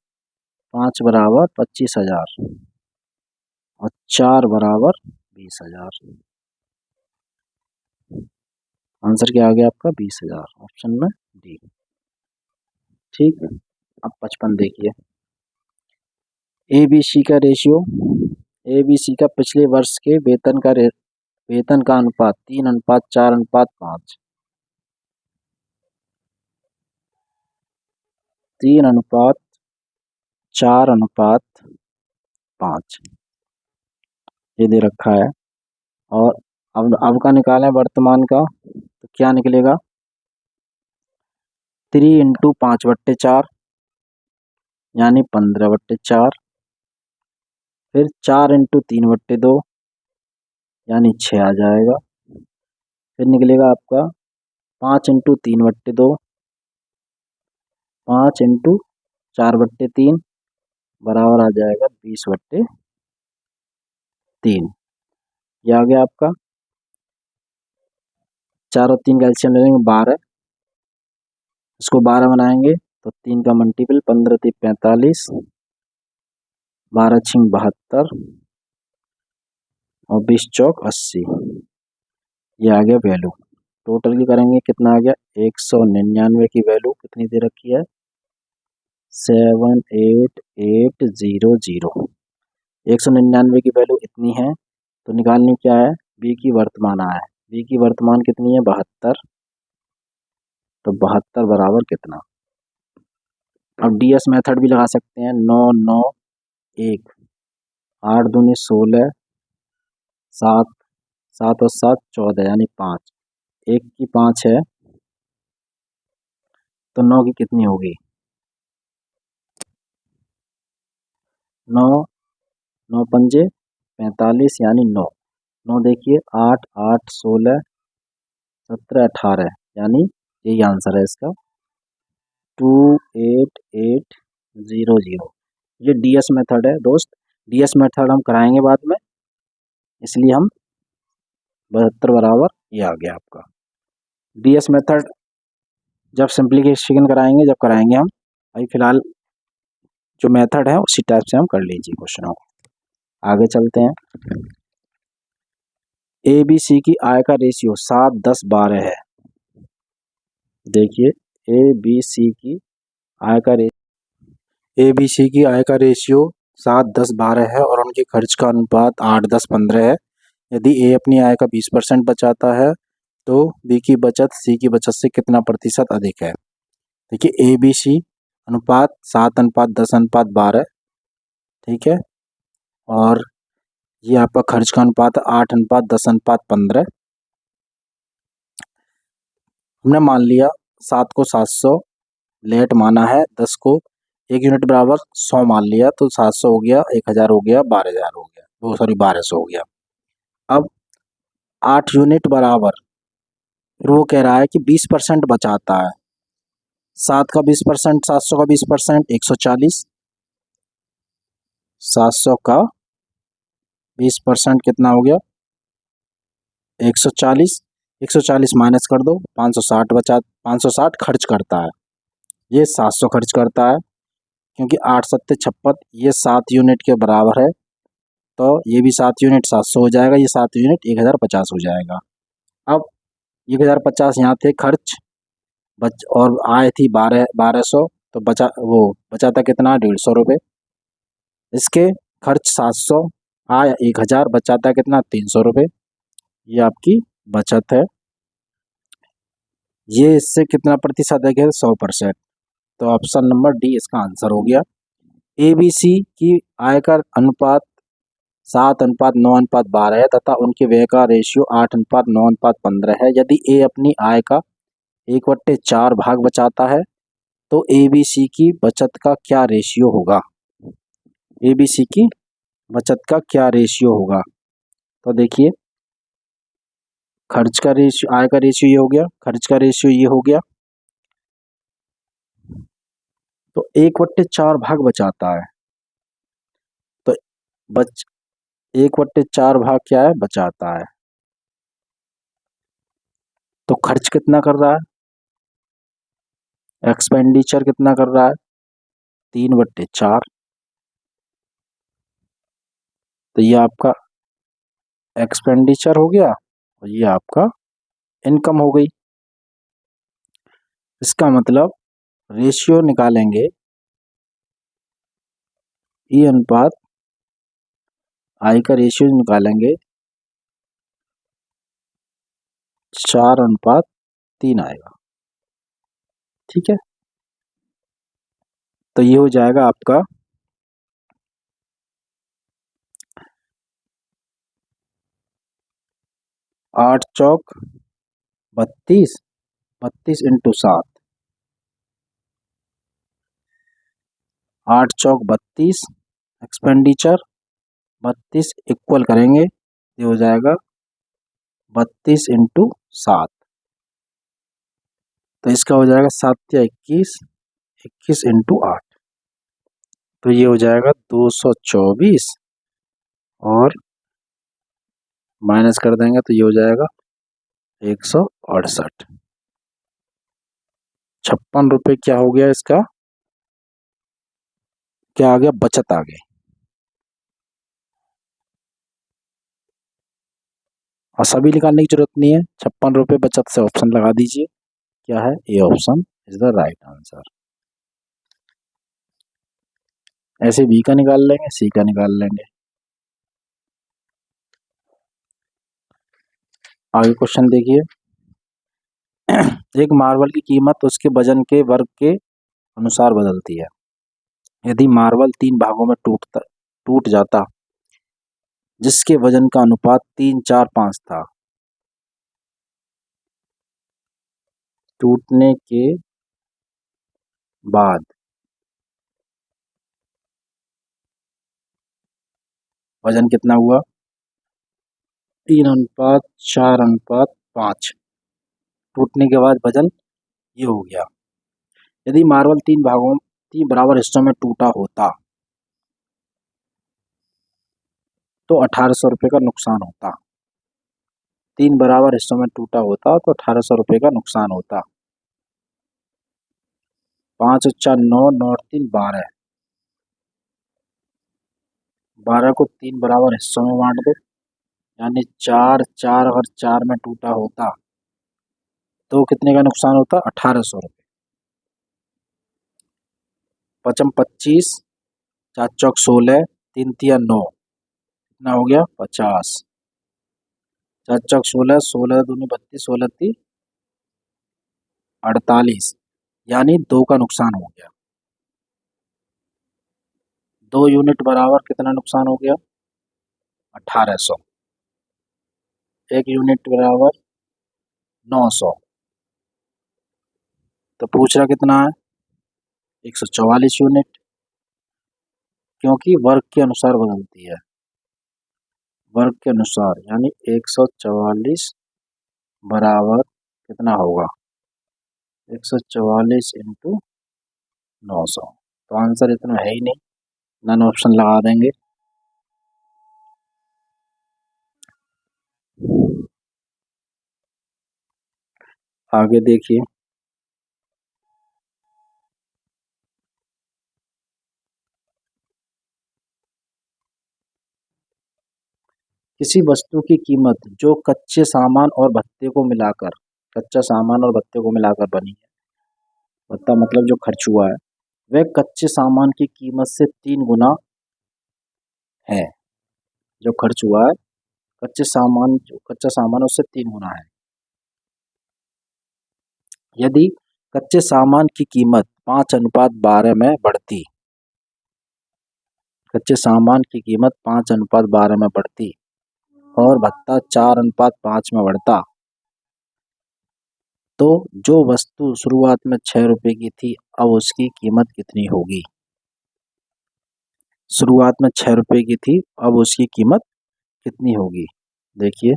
5 बराबर 25,000 और 4 बराबर 20,000। आंसर क्या आ गया आपका 20,000 ऑप्शन में डी। ठीक है अब 55 देखिए ABC का रेशियो ABC का पिछले वर्ष के वेतन का अनुपात 3:4:5 3:4:5 ये दे रखा है। और अब का निकालें वर्तमान का तो क्या निकलेगा 3 इंटू 5/4 यानी 15/4 फिर 4 इंटू 3/2 यानी 6 आ जाएगा। फिर निकलेगा आपका 5 इंटू 3/2 5 इंटू 4/3 बराबर आ जाएगा 20/3। ये आ गया आपका 4 और 3 का एलसीएम ले लेंगे 12 इसको 12 बनाएंगे तो 3 का मल्टीपल 15 3 45 12 6 72 और 20 चौक 80 ये आ गया वैल्यू। टोटल की करेंगे कितना आ गया 199 की वैल्यू कितनी दे रखी है 78,800। 199 की वैल्यू इतनी है तो निकालनी क्या है, बी की वर्तमान आय। बी की वर्तमान कितनी है, 72। तो 72 बराबर कितना। अब डीएस मेथड भी लगा सकते हैं। 9 9 1, 8 दूनी 16, 7 7 और 7 14 यानी 5। एक की 5 है तो 9 की कितनी होगी, 9 9 पंजे 45 यानी 9। 9 देखिए 8 8 16 17 18 यानी यही आंसर है इसका 28800। ये डीएस मेथड है दोस्त। डीएस मेथड हम कराएंगे बाद में, इसलिए हम 72 बराबर ये आ गया आपका। डीएस मेथड जब सिंप्लीफिकेशन कराएंगे, जब कराएंगे हम, अभी फिलहाल जो मेथड है उसी टाइप से हम कर लीजिए क्वेश्चनों को। आगे चलते हैं। ए बी सी की आय का रेशियो 7 10 12 है। देखिए ए बी सी की आय का ABC की आय का रेशियो 7 10 12 है और उनके खर्च का अनुपात 8 10 15 है। यदि ए अपनी आय का 20% बचाता है तो बी की बचत सी की बचत से कितना प्रतिशत अधिक है। देखिए ABC अनुपात 7 अनुपात 10 अनुपात 12, ठीक है, और ये आपका खर्च का अनुपात 8 अनुपात 10 अनुपात 15। हमने मान लिया 7 को 700 लेट माना है, 10 को 1 यूनिट बराबर 100 मान लिया, तो 700 हो गया, 1000 हो गया, 12000 हो गया, वो सॉरी 1200 हो गया। अब 8 यूनिट बराबर, फिर वो कह रहा है कि 20% बचाता है। 7 का 20%, 700 का 20%, 140। 700 का 20% कितना हो गया, 140। 140 माइनस कर दो, 560 बचा, 560 खर्च करता है, ये 700 खर्च करता है, क्योंकि 8 सत्ते 56, ये 7 यूनिट के बराबर है, तो ये भी 7 यूनिट 700 हो जाएगा, ये 7 यूनिट 1050 हो जाएगा। अब 1050 यहाँ थे खर्च, और आय थी 1200, तो बचाता कितना, 150 रुपये। इसके खर्च 700, आय 1000, बचाता कितना, 300 रुपये। ये आपकी बचत है। ये इससे कितना प्रतिशत अधिक है, 100%। तो ऑप्शन नंबर डी इसका आंसर हो गया। ए बी सी की आय का अनुपात 7 अनुपात 9 अनुपात 12 है तथा उनके व्यय का रेशियो 8 अनुपात 9 अनुपात 15 है। यदि ए अपनी आय का 1/4 भाग बचाता है तो ए बी सी की बचत का क्या रेशियो होगा। ए बी सी की बचत का क्या रेशियो होगा। तो देखिए खर्च का रेशियो, आय का रेशियो ये हो गया, खर्च का रेशियो ये हो गया, तो 1/4 भाग बचाता है, तो बच 1/4 भाग क्या है, बचाता है। तो खर्च कितना कर रहा है, एक्सपेंडिचर कितना कर रहा है, 3/4। तो ये आपका एक्सपेंडिचर हो गया और ये आपका इनकम हो गई। इसका मतलब रेशियो निकालेंगे, ई अनुपात आई का रेशियो निकालेंगे, 4:3 आएगा, ठीक है। तो ये हो जाएगा आपका 8 चौक 32, 32 इंटू 7, 8 चौक 32, एक्सपेंडिचर 32 इक्वल करेंगे, ये हो जाएगा 32 इंटू 7। तो इसका हो जाएगा 7 या 21, 21 इंटू 8, तो ये हो जाएगा 224, और माइनस कर देंगे तो ये हो जाएगा 168। 56 रुपये क्या हो गया, इसका क्या आ गया, बचत आ गई। और सभी निकालने की जरूरत नहीं है, 56 रुपये बचत से ऑप्शन लगा दीजिए, क्या है, A option is the right answer. ऐसे बी का निकाल लेंगे, सी का निकाल लेंगे। आगे क्वेश्चन देखिए। एक मार्बल की कीमत उसके वजन के वर्ग के अनुसार बदलती है। यदि मार्बल 3 भागों में टूट जाता जिसके वजन का अनुपात 3, 4, 5 था, टूटने के बाद वजन कितना हुआ? 3:4:5। टूटने के बाद वजन ये हो गया। यदि मार्बल 3 बराबर हिस्सों में टूटा होता तो 1800 रुपये का नुकसान होता। 3 बराबर हिस्सों में टूटा होता तो 1800 रुपये का नुकसान होता। 5 और 4 9, 9 और 3 12। 12 को 3 बराबर हिस्सों में बांट दो, यानी 4 4 अगर 4 में टूटा होता तो कितने का नुकसान होता? 1800 रुपये। 5 25, 4 चौक 16, 3 तिया 9, कितना हो गया? 50। 4 चौक 16, 16 दूनी 32, 16 ती 48, यानी 2 का नुकसान हो गया। 2 यूनिट बराबर कितना नुकसान हो गया? 1800। 1 यूनिट बराबर 900। तो पूछ रहा कितना है? 144 यूनिट, क्योंकि वर्ग के अनुसार बदलती है। वर्ग के अनुसार, यानी 144 बराबर कितना होगा? 144 इंटू 900। तो आंसर इतना है ही नहीं, नन ऑप्शन लगा देंगे। आगे देखिए। किसी वस्तु की कीमत जो कच्चे सामान और भत्ते को मिलाकर, कच्चा सामान और भत्ते को मिलाकर बनी है, भत्ता मतलब जो खर्च हुआ है, वह कच्चे सामान की कीमत से 3 गुना है। जो खर्च हुआ है कच्चे सामान, जो कच्चा सामान उससे 3 गुना है। यदि कच्चे सामान की कीमत 5:12 में बढ़ती, कच्चे सामान की कीमत 5:12 में बढ़ती और भत्ता 4:5 में बढ़ता, तो जो वस्तु शुरुआत में 6 रुपए की थी अब उसकी कीमत कितनी होगी? शुरुआत में 6 रुपए की थी, अब उसकी कीमत कितनी होगी? देखिए,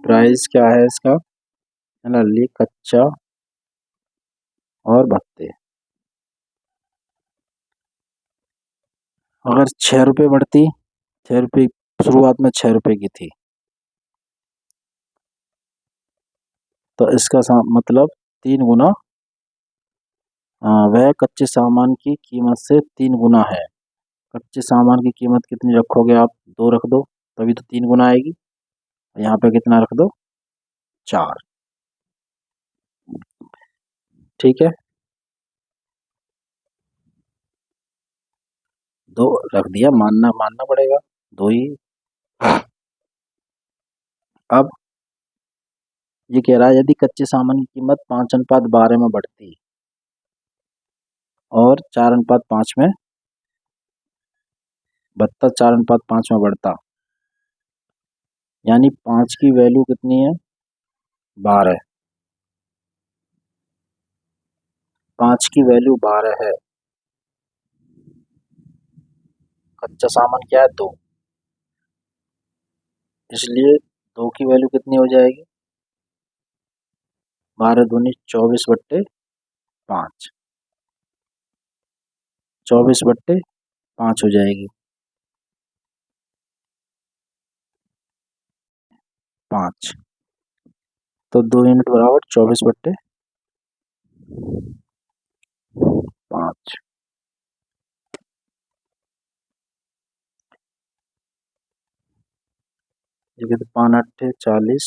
प्राइस क्या है इसका? जनरली कच्चा और भत्ते। अगर 6 रुपए बढ़ती, 6 रुपए शुरुआत में 6 रुपए की थी, तो इसका मतलब 3 गुना, वह कच्चे सामान की कीमत से 3 गुना है। कच्चे सामान की कीमत कितनी रखोगे आप? 2 रख दो, तभी तो 3 गुना आएगी। यहाँ पे कितना रख दो? 4। ठीक है, 2 रख दिया, मानना मानना पड़ेगा, 2 ही। अब ये कह रहा है यदि कच्चे सामान की कीमत 5:12 में बढ़ती और 4:5 में, भत्ता 4:5 में बढ़ता, यानी 5 की वैल्यू कितनी है? 12। 5 की वैल्यू 12 है। कच्चा सामान क्या है? 2, इसलिए 2 की वैल्यू कितनी हो जाएगी? 12 दूनी 24/5, 24/5 हो जाएगी। 5, तो 2 यूनिट बराबर 24/5। ये कहते 5 8 40,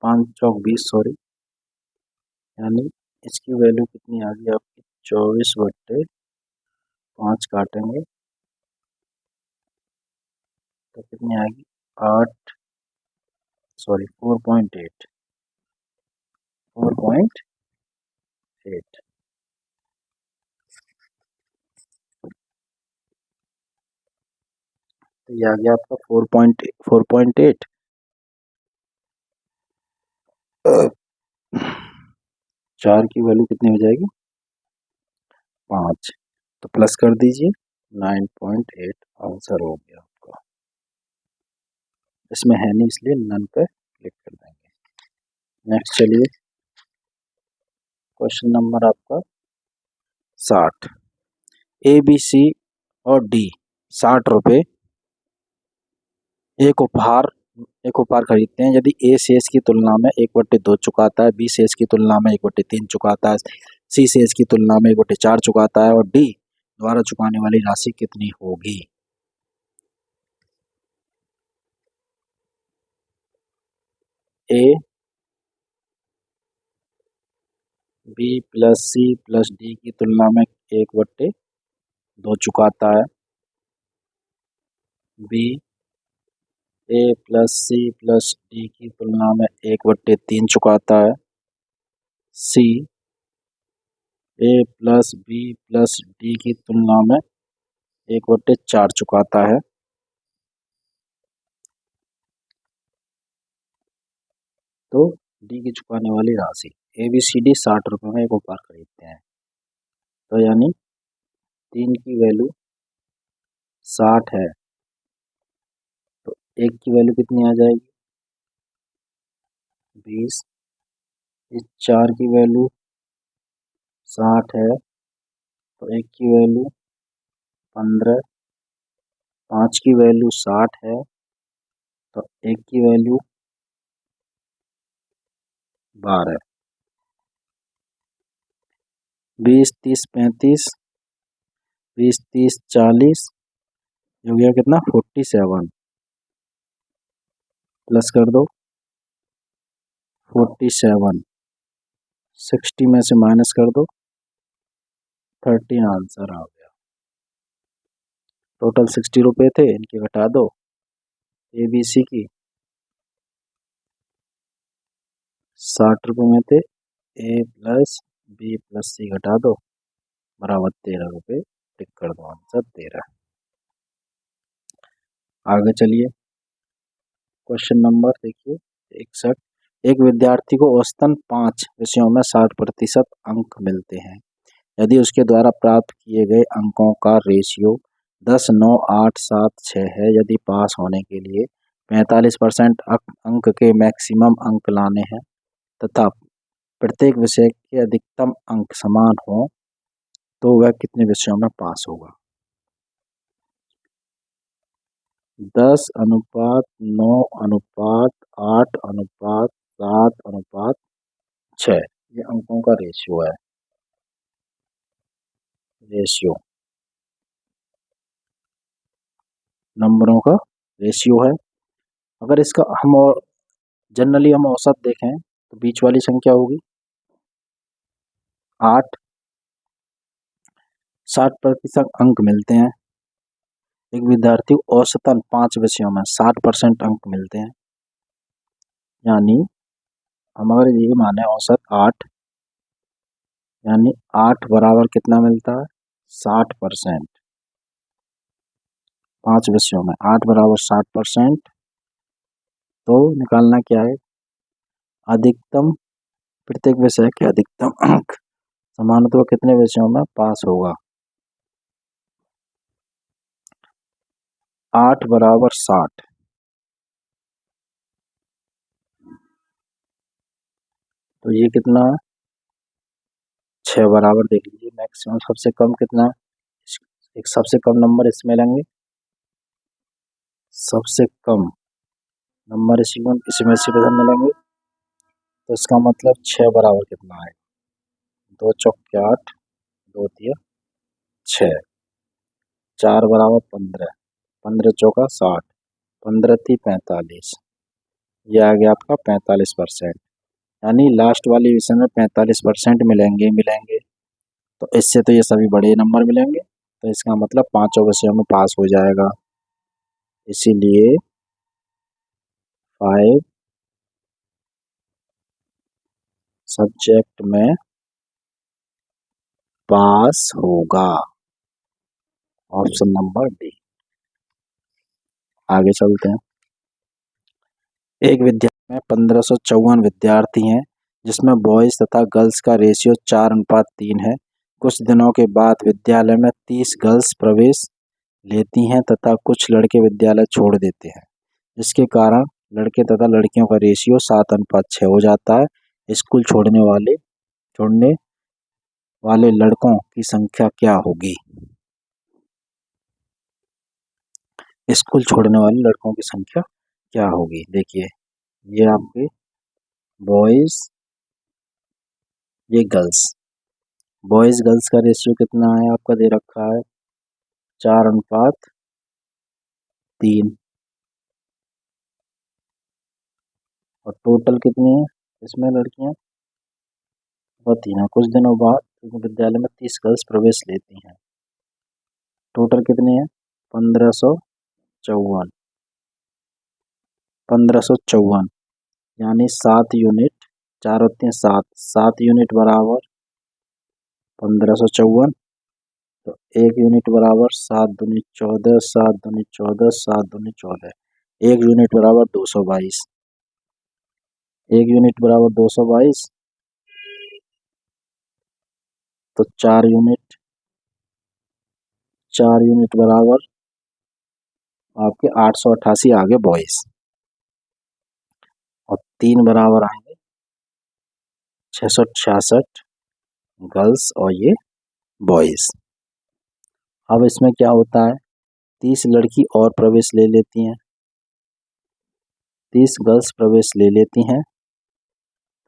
5 चौक 20, सॉरी, यानी इसकी वैल्यू कितनी आ गई आपकी? 24/5 काटेंगे तो कितनी आएगी? 8 सॉरी 4.8 4.8 तो ये आ गया आपका 4.8। चार की वैल्यू कितनी हो जाएगी 5, तो प्लस कर दीजिए 9.8 आंसर हो गया आपका। इसमें है नहीं इसलिए नन पे क्लिक कर देंगे। नेक्स्ट चलिए क्वेश्चन नंबर आपका 60। ए बी सी और डी 60 रुपये एक उपहार खरीदते हैं। यदि ए शेष की तुलना में 1/2 चुकाता है, बी शेष की तुलना में 1/3 चुकाता है, सी शेष की तुलना में 1/4 चुकाता है और डी द्वारा चुकाने वाली राशि कितनी होगी। A B plus C plus D की तुलना में 1/2 चुकाता है, B A plus C plus D की तुलना में 1/3 चुकाता है, C A plus B plus D की तुलना में 1/4 चुकाता है। तो डी की चुकाने वाली राशि ए बी सी डी 60 रुपये में एक उपहार खरीदते हैं। तो यानी 3 की वैल्यू 60 है, तो 1 की वैल्यू कितनी आ जाएगी 20। इस 4 की वैल्यू 60 है, तो 1 की वैल्यू 15। 5 की वैल्यू 60 है, तो 1 की वैल्यू 12। 20 30 35 20 30 40 हो गया कितना 47। प्लस कर दो 47, 60 में से माइनस कर दो 13 आंसर आ गया। टोटल 60 रुपये थे, इनके घटा दो ए बी सी की 60 रुपये में थे, ए प्लस बी प्लस सी घटा दो बराबर 13 रुपये। टिक कर दो आंसर 13। आगे चलिए क्वेश्चन नंबर देखिए 61। एक विद्यार्थी को औसतन 5 विषयों में 60% अंक मिलते हैं। यदि उसके द्वारा प्राप्त किए गए अंकों का रेशियो 10 9 8 7 6 है, यदि पास होने के लिए 45% अंक के मैक्सिमम अंक लाने हैं तथा प्रत्येक विषय के अधिकतम अंक समान हो, तो वह कितने विषयों में पास होगा। 10:9:8:7:6 ये अंकों का रेशियो है। नंबरों का रेशियो है। अगर इसका हम और जनरली हम औसत देखें तो बीच वाली संख्या होगी 8। 60% अंक मिलते हैं। एक विद्यार्थी को औसतन 5 विषयों में 60% अंक मिलते हैं, यानी हम अगर ये माने औसत 8, यानी 8 बराबर कितना मिलता है 60%। 5 विषयों में 8 बराबर 60%। तो निकालना क्या है अधिकतम, प्रत्येक विषय के अधिकतम अंक समान, तो कितने विषयों में पास होगा 8 बराबर 60। तो ये कितना है 6 बराबर। देख लीजिए मैक्सिमम सबसे कम कितना है, एक सबसे कम नंबर इसमें लेंगे, सबसे कम नंबर इसमें से मिलेंगे, तो इसका मतलब 6 बराबर कितना है 2 चौके 8 2 तिया 6, 4 बराबर 15, 15 चौका 60, 15 ती 45, ये आ गया आपका 45%। यानी लास्ट वाली विषय में 45% मिलेंगे। तो इससे तो ये सभी बड़े नंबर मिलेंगे, तो इसका मतलब 5 विषयों में पास हो जाएगा। इसीलिए 5 सब्जेक्ट में पास होगा। Option number D. आगे चलते हैं। एक विद्यालय में 1554 विद्यार्थी हैं, जिसमें बॉयज तथा गर्ल्स का रेशियो 4:3 है। कुछ दिनों के बाद विद्यालय में 30 गर्ल्स प्रवेश लेती हैं तथा कुछ लड़के विद्यालय छोड़ देते हैं, जिसके कारण लड़के तथा लड़कियों का रेशियो 7:6 हो जाता है। स्कूल छोड़ने वाले लड़कों की संख्या क्या होगी? स्कूल छोड़ने वाले लड़कों की संख्या क्या होगी? देखिए, ये आपके बॉयज, ये गर्ल्स। बॉयज गर्ल्स का रेशियो कितना है? आपका दे रखा है 4:3। और टोटल कितनी है इसमें लड़कियां? वह 3 है। कुछ दिनों बाद विद्यालय में 30 गर्ल्स प्रवेश लेती हैं। टोटल कितनी है? 1554। 1554 यानी 7 यूनिट। 4 और 3 7, 7 यूनिट बराबर 1554। तो 1 यूनिट बराबर 7 दूनी 14, 7 दूनी 14, 7 दूनी 14। 1 यूनिट बराबर 222। 1 यूनिट बराबर 222। तो 4 यूनिट बराबर आपके 888 आगे बॉयज, और 3 बराबर आएंगे 666 गर्ल्स, और ये बॉयज। अब इसमें क्या होता है? 30 लड़की और प्रवेश ले लेती हैं, 30 गर्ल्स प्रवेश ले लेती हैं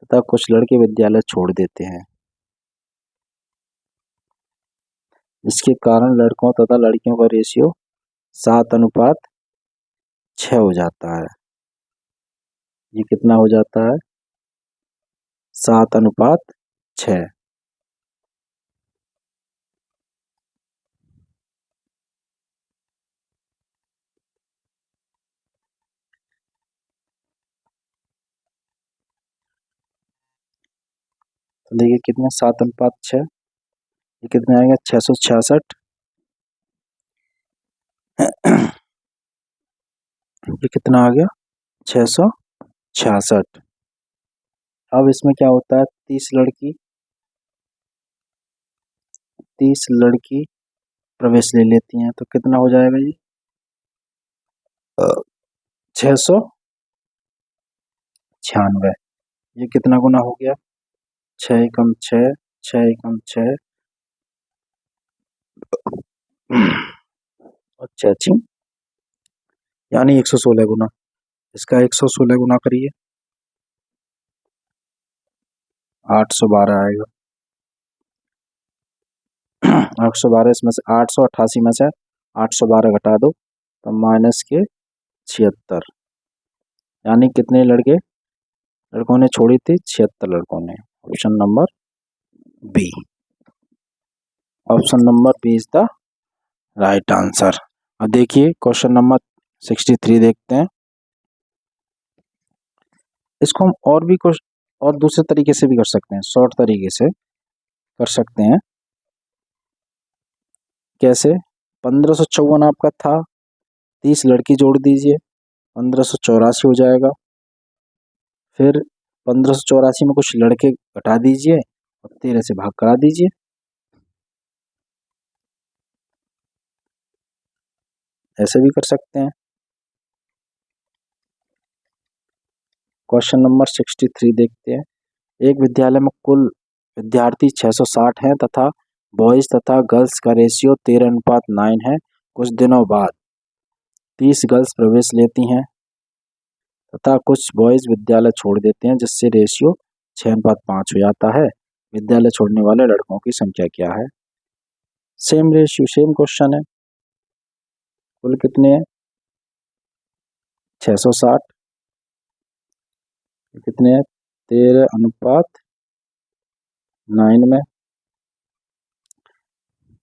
तथा कुछ लड़के विद्यालय छोड़ देते हैं, जिसके कारण लड़कों तथा लड़कियों का रेशियो 7:6 हो जाता है। ये कितना हो जाता है? 7:6। तो देखिए कितने 7:6, ये कितने आएंगे? 666। ये कितना आ गया? 666। अब इसमें क्या होता है? 30 लड़की प्रवेश ले लेती हैं, तो कितना हो जाएगा ये? 696। ये कितना गुना हो गया? 6 एकम 6, 6 एकम 6 और 6 यानी 116 गुना। इसका 116 गुना करिए, 812 आएगा। 812, इसमें से 888 में से 812 घटा दो तो माइनस के 76, यानी कितने लड़कों ने छोड़ी थी? 76 लड़कों ने। Option number B. Option number B is the right answer. अब देखिए क्वेश्चन नंबर 63 देखते हैं। इसको हम और दूसरे तरीके से भी कर सकते हैं, शॉर्ट तरीके से कर सकते हैं। कैसे? 1554 आपका था, 30 लड़की जोड़ दीजिए, 1584 हो जाएगा। फिर 1584 में कुछ लड़के घटा दीजिए और 13 से भाग करा दीजिए। ऐसे भी कर सकते हैं। क्वेश्चन नंबर 63 देखते हैं। एक विद्यालय में कुल विद्यार्थी 660 हैं तथा बॉयज तथा गर्ल्स का रेशियो 13:9 है। कुछ दिनों बाद 30 गर्ल्स प्रवेश लेती हैं तथा कुछ बॉयज विद्यालय छोड़ देते हैं, जिससे रेशियो 6:5 हो जाता है। विद्यालय छोड़ने वाले लड़कों की संख्या क्या है? सेम रेशियो, सेम क्वेश्चन है। कुल कितने हैं? 660। कितने हैं? 13:9 में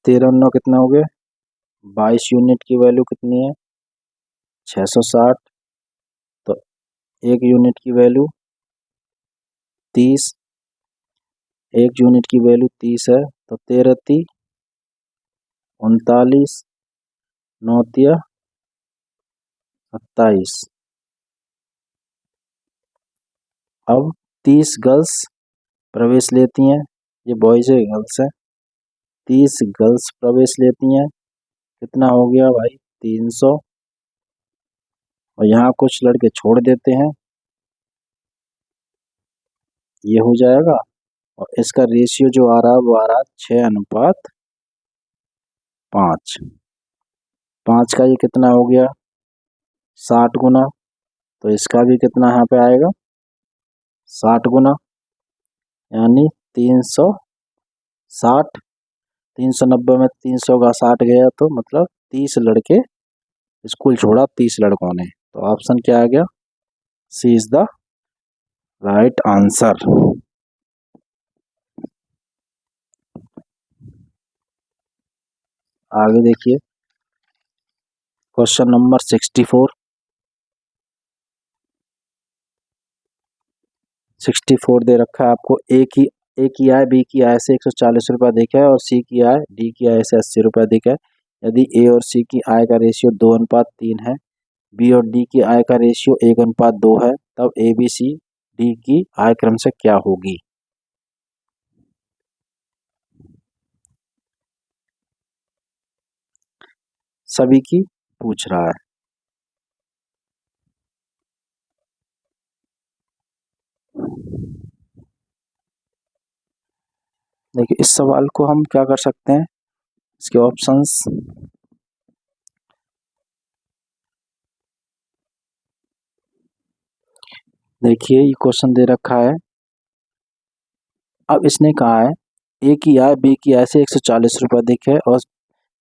13 कितना हो गए? 22 यूनिट की वैल्यू कितनी है? 660। तो 1 यूनिट की वैल्यू 30, एक यूनिट की वैल्यू 30 है, तो 13 × 39, 9 × 27। अब 30 गर्ल्स प्रवेश लेती हैं, ये बॉयज है गर्ल्स है, 30 गर्ल्स प्रवेश लेती हैं, कितना हो गया भाई 300। और यहाँ कुछ लड़के छोड़ देते हैं, ये हो जाएगा। और इसका रेशियो जो आ रहा है वो आ रहा है 6:5। 5 का ये कितना हो गया 60 गुना, तो इसका भी कितना यहाँ पे आएगा 60 गुना, यानी 360। 390 में 300 का 60 गया, तो मतलब 30 लड़के स्कूल छोड़ा 30 लड़कों ने। तो ऑप्शन क्या आ गया, सी इज द राइट आंसर। आगे देखिए क्वेश्चन नंबर 64। 64 दे रखा है आपको, ए की आय बी की आय से 140 रुपया दिखा है और सी की आय डी की आय से 80 रुपया दिखा है। यदि ए और सी की आय का रेशियो 2:3 है, बी और डी की आय का रेशियो 1:2 है, तब ए बी सी डी की आय क्रम से क्या होगी। सभी की पूछ रहा है। देखिए इस सवाल को हम क्या कर सकते हैं, इसके ऑप्शंस देखिए, ये क्वेश्चन दे रखा है। अब इसने कहा है ए की आय बी की आय से 140 रुपया दिखे और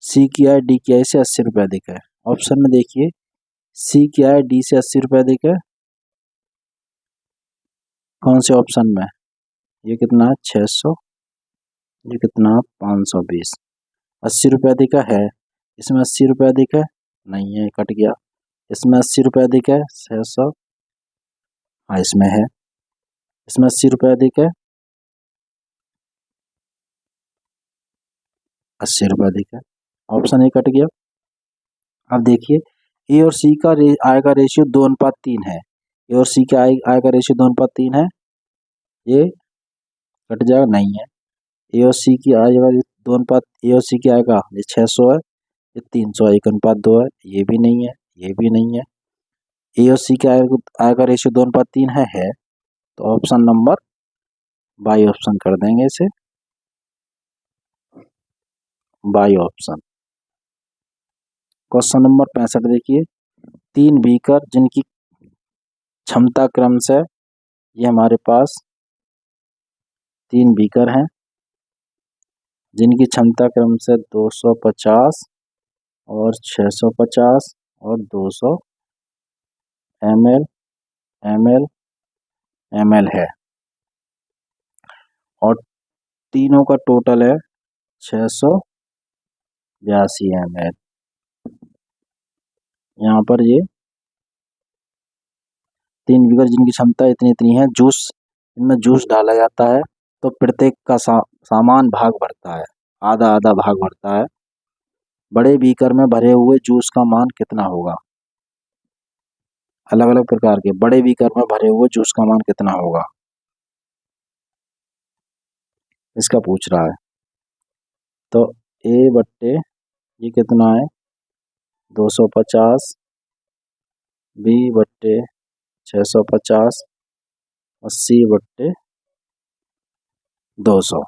सी की आय डी की आय से 80 रुपया दिखे। ऑप्शन में देखिए, सी की आय डी से 80 रुपया दिखे, कौन से ऑप्शन में, ये कितना है 600, ये कितना 520। 80 रुपया दिखा है, इसमें 80 रुपया दिखा नहीं है, कट गया। इसमें 80 रुपया दिखा 600, हाँ इसमें है। इसमें 80 रुपया दिखा 80 रुपया दिखा, ऑप्शन ए कट गया। अब देखिए ए और सी का आय का रेशियो 2:3 है, ए और सी का आय का रेशियो 2:3 है, ये कट जाएगा नहीं है। ए और सी की आय का 2 ए और सी की आय का ये 600 है, ये 300 1:2 है, ये भी नहीं है, ये भी नहीं है। ए और सी के आय का रेशियो 2:3 है, तो ऑप्शन नंबर बाई ऑप्शन कर देंगे इसे, बाई ऑप्शन। क्वेश्चन नंबर 65 देखिए, 3 बीकर जिनकी क्षमता क्रम से, ये हमारे पास 3 बीकर हैं जिनकी क्षमता क्रम से 250 और 650 और 200 ml ml ml है, और तीनों का टोटल है 682 ml। यहाँ पर ये 3 बीकर जिनकी क्षमता इतनी इतनी है, जूस इनमें जूस डाला जाता है, तो प्रत्येक का सामान भाग बढ़ता है, आधा आधा भाग बढ़ता है। बड़े बीकर में भरे हुए जूस का मान कितना होगा, अलग अलग प्रकार के बड़े बीकर में भरे हुए जूस का मान कितना होगा, इसका पूछ रहा है। तो ए बट्टे ये कितना है 250, बी बट्टे 650 और सी बट्टे 200,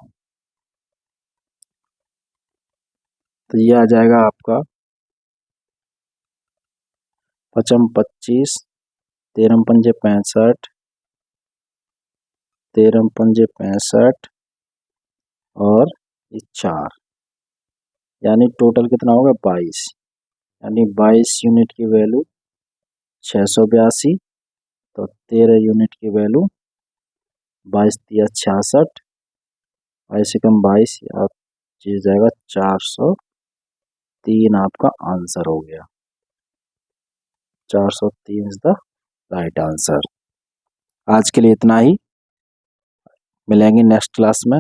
तो ये आ जाएगा आपका 5 25, 13 पंजे 65, 13 पंजे 65 और 4, यानी टोटल कितना होगा 22, यानी 22 यूनिट की वैल्यू 682, तो 13 यूनिट की वैल्यू 22 × 66, 22 से कम 22, आप चीज जाएगा 403, आपका आंसर हो गया। 403 इज द राइट आंसर। आज के लिए इतना ही, मिलेंगे नेक्स्ट क्लास में।